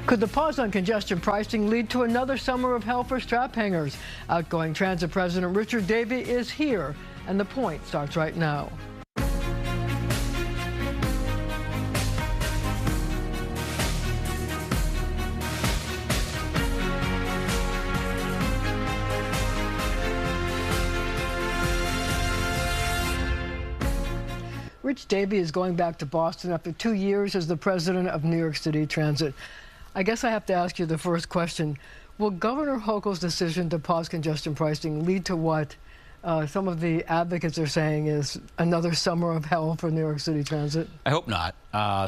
Could the pause on congestion pricing lead to another summer of hell for strap hangers? Outgoing Transit President Richard Davey is here, and the point starts right now. Rich Davey is going back to Boston after 2 years as the president of New York City Transit. I guess I have to ask you the first question. Will Governor Hochul's decision to pause congestion pricing lead to what some of the advocates are saying is another summer of hell for New York City Transit? I hope not.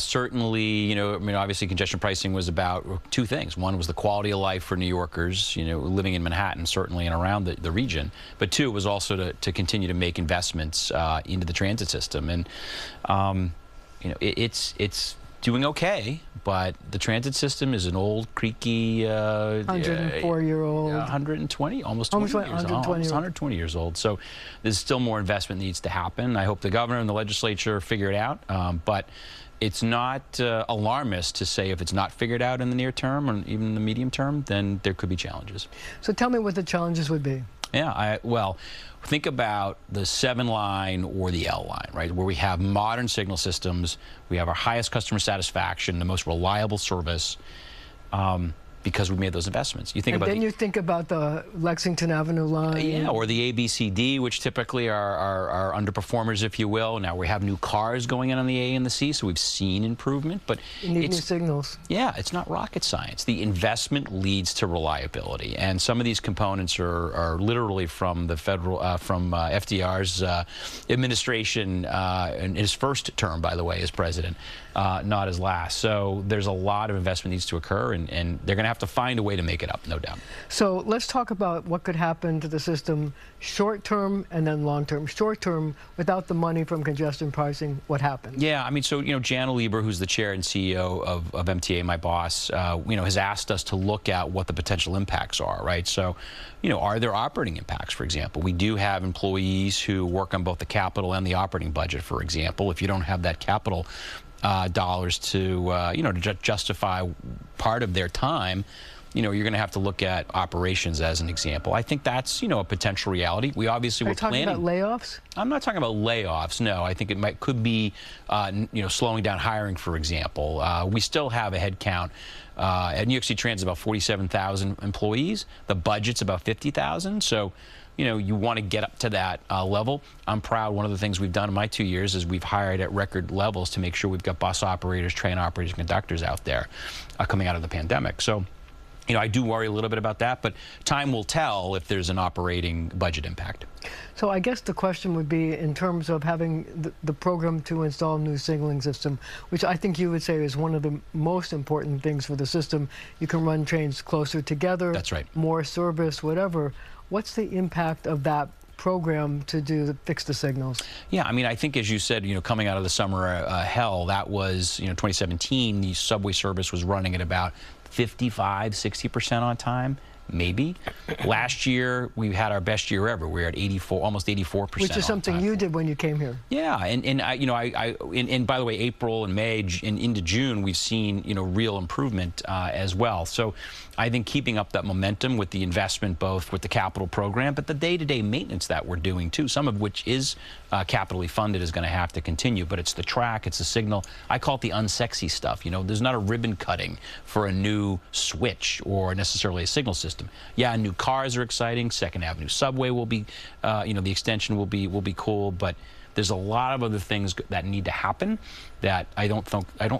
Certainly, obviously congestion pricing was about two things. One was the quality of life for New Yorkers, living in Manhattan, certainly, and around the region. But two, it was also to continue to make investments into the transit system. And, it's doing okay, but the transit system is an old, creaky, 104-year-old, 120, almost 120 years old. So there's still more investment needs to happen. I hope the governor and the legislature figure it out, but it's not alarmist to say if it's not figured out in the near term or even in the medium term, then there could be challenges. So tell me what the challenges would be. Yeah, well, think about the 7 line or the L line, right, where we have modern signal systems, we have our highest customer satisfaction, the most reliable service, because we made those investments. You think about you think about the Lexington Avenue line. Yeah, or the ABCD, which typically are underperformers, if you will. Now we have new cars going in on the A and the C, so we've seen improvement. But you need new signals. Yeah, it's not rocket science. The investment leads to reliability, and some of these components are literally from the federal, from FDR's administration in his first term, by the way, as president, not his last. So there's a lot of investment needs to occur, and they're going to have to find a way to make it up, no doubt. So let's talk about what could happen to the system short term and then long term. Short term, without the money from congestion pricing, what happens? Yeah, I mean, so, Jan Lieber, who's the chair and CEO of MTA, my boss, has asked us to look at what the potential impacts are, right? So, are there operating impacts, for example? We do have employees who work on both the capital and the operating budget, for example. If you don't have that capital dollars to justify part of their time, you're going to have to look at operations as an example. I think that's a potential reality. We obviously were planning. Are you talking about layoffs? I'm not talking about layoffs. No, I think it could be slowing down hiring, for example. We still have a head count at New York City Transit, about 47,000 employees. The budget's about 50,000. So you want to get up to that level. I'm proud. One of the things we've done in my 2 years is we've hired at record levels to make sure we've got bus operators, train operators, conductors out there coming out of the pandemic. So, I do worry a little bit about that, but time will tell if there's an operating budget impact. So I guess the question would be in terms of having the program to install a new signaling system, which I think you would say is one of the most important things for the system. You can run trains closer together. That's right. More service, whatever. What's the impact of that program to fix the signals? Yeah, I mean, I think, as you said, coming out of the summer hell, that was, 2017, the subway service was running at about 55–60% on time, maybe. Last year, we had our best year ever. We were at 84, almost 84%. Which is something you did when you came here. Yeah, and by the way, April and May and into June, we've seen real improvement as well. So I think keeping up that momentum with the investment, both with the capital program, but the day-to-day maintenance that we're doing too, some of which is capitally funded, is going to have to continue. But it's the track, it's the signal. I call it the unsexy stuff. There's not a ribbon cutting for a new switch or necessarily a signal system. Yeah, new cars are exciting. Second Avenue subway will be, the extension will be cool, but there's a lot of other things that need to happen that I don't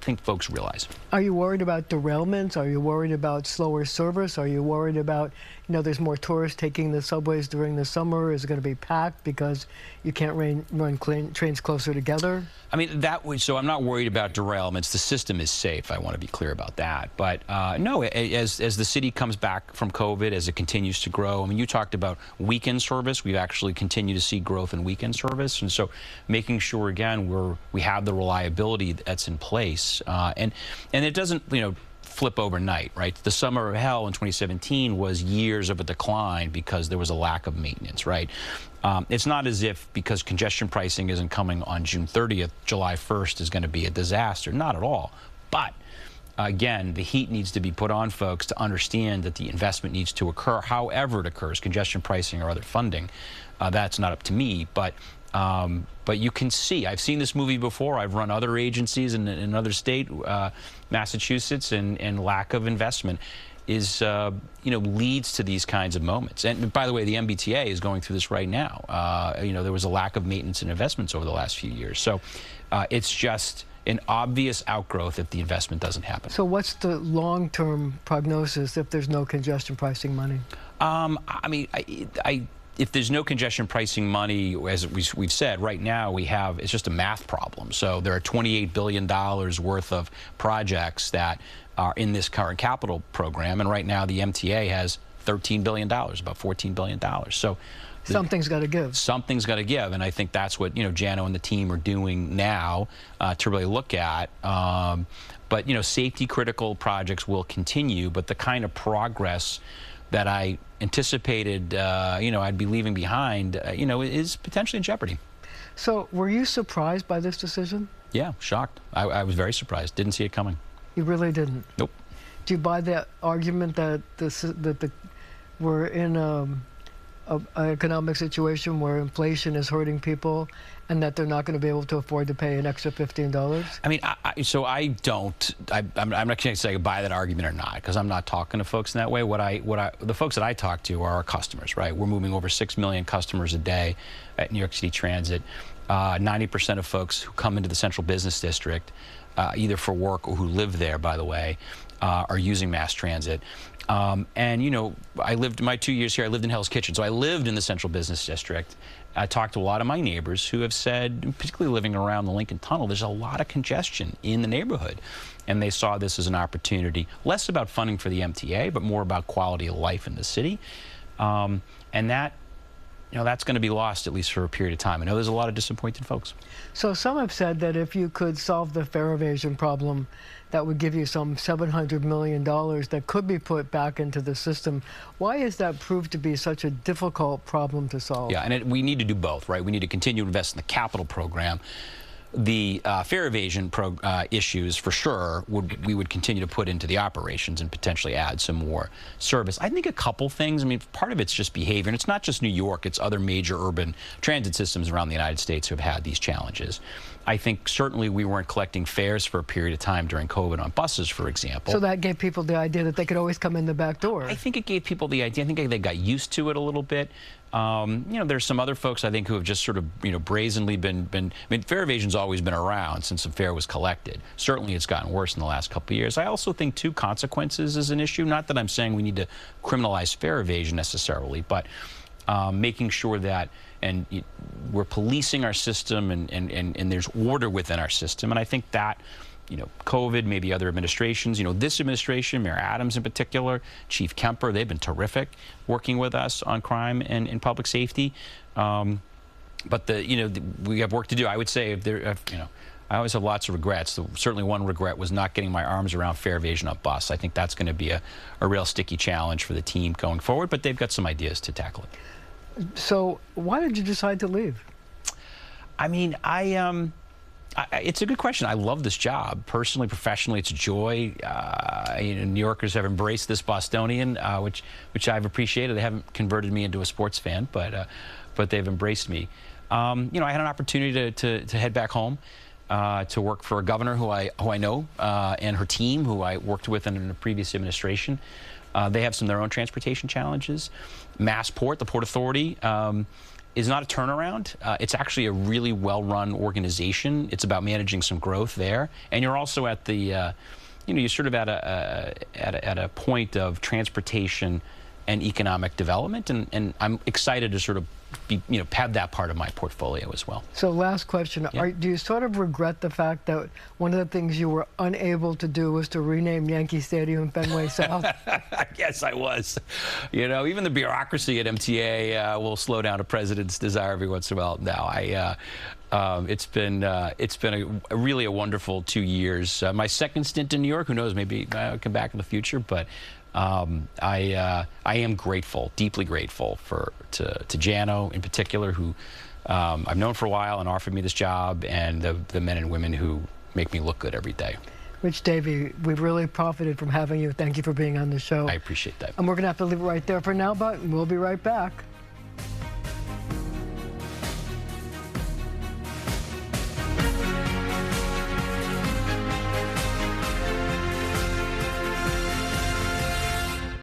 think folks realize. Are you worried about derailments? Are you worried about slower service? Are you worried about, there's more tourists taking the subways during the summer? Is it going to be packed because you can't run trains closer together? I mean, so I'm not worried about derailments. The system is safe. I want to be clear about that. But no, as the city comes back from COVID, as it continues to grow, I mean, you talked about weekend service. We've actually continued to see growth in weekend service. And so making sure, again, we have the reliability that's in place. And it doesn't, flip overnight, right? The summer of hell in 2017 was years of a decline because there was a lack of maintenance, right? It's not as if because congestion pricing isn't coming on June 30th, July 1st is going to be a disaster. Not at all. But again, the heat needs to be put on folks to understand that the investment needs to occur, however it occurs, congestion pricing or other funding. That's not up to me, but you can see, I've seen this movie before. I've run other agencies in another state, Massachusetts, and lack of investment is, leads to these kinds of moments. And by the way, the MBTA is going through this right now. There was a lack of maintenance and investments over the last few years. So it's just an obvious outgrowth if the investment doesn't happen. So what's the long-term prognosis if there's no congestion pricing money? If there's no congestion pricing money, as we've said, right now it's just a math problem. So there are $28 billion worth of projects that are in this current capital program, and right now the MTA has $13 billion, about $14 billion. So something's got to give. Something's got to give, and I think that's what Jano and the team are doing now to really look at. But safety critical projects will continue, but the kind of progress that I anticipated, I'd be leaving behind, is potentially in jeopardy. So were you surprised by this decision? Yeah, shocked. I was very surprised. Didn't see it coming. You really didn't? Nope. Do you buy that argument that we're in an economic situation where inflation is hurting people and that they're not going to be able to afford to pay an extra $15? I mean, I'm not going to say I buy that argument or not, because I'm not talking to folks in that way. The folks that I talk to are our customers, right? We're moving over 6 million customers a day at New York City Transit. 90% of folks who come into the Central Business District, either for work or who live there, by the way, are using mass transit. I lived my 2 years here, I lived in Hell's Kitchen. So I lived in the Central Business District. I talked to a lot of my neighbors who have said, particularly living around the Lincoln Tunnel, there's a lot of congestion in the neighborhood. And they saw this as an opportunity, less about funding for the MTA, but more about quality of life in the city. And that's going to be lost, at least for a period of time. I know there's a lot of disappointed folks. So some have said that if you could solve the fare evasion problem, that would give you some $700 million that could be put back into the system. Why is that proved to be such a difficult problem to solve? Yeah, and we need to do both, right? We need to continue to invest in the capital program. The fare evasion issues, for sure, we would continue to put into the operations and potentially add some more service. I think a couple things. I mean, part of it's just behavior, and it's not just New York. It's other major urban transit systems around the United States who have had these challenges. I think certainly we weren't collecting fares for a period of time during COVID on buses, for example. So that gave people the idea that they could always come in the back door. I think it gave people the idea. I think they got used to it a little bit. There's some other folks, I think, who have just sort of, brazenly been. I mean, fare evasion's always been around since the fare was collected. Certainly, it's gotten worse in the last couple of years. I also think, too, consequences is an issue. Not that I'm saying we need to criminalize fare evasion necessarily, but making sure that we're policing our system and there's order within our system. And I think that, COVID, maybe other administrations, this administration, Mayor Adams in particular, Chief Kemper, they've been terrific working with us on crime and public safety. But we have work to do. I would say, I always have lots of regrets. Certainly one regret was not getting my arms around fare evasion on bus. I think that's going to be a real sticky challenge for the team going forward, but they've got some ideas to tackle it. So why did you decide to leave? I mean, it's a good question. I love this job. Personally, professionally, it's a joy. New Yorkers have embraced this Bostonian, which I've appreciated. They haven't converted me into a sports fan, but they've embraced me. I had an opportunity to head back home to work for a governor who I know and her team, who I worked with in a previous administration. They have some of their own transportation challenges. Massport, the Port Authority, is not a turnaround. It's actually a really well-run organization. It's about managing some growth there, and you're also at the, you're sort of at a point of transportation and economic development, and I'm excited to sort of have that part of my portfolio as well. So last question, yeah. Do you sort of regret the fact that one of the things you were unable to do was to rename Yankee Stadium Fenway South? Yes, I was. Even the bureaucracy at MTA will slow down a president's desire every once in a while. Now, it's been really a wonderful 2 years. My second stint in New York, who knows, maybe I'll come back in the future, but I am grateful, deeply grateful to Jano in particular, who I've known for a while and offered me this job, and the men and women who make me look good every day. Rich Davey, we've really profited from having you. Thank you for being on the show. I appreciate that. And we're going to have to leave it right there for now, but we'll be right back.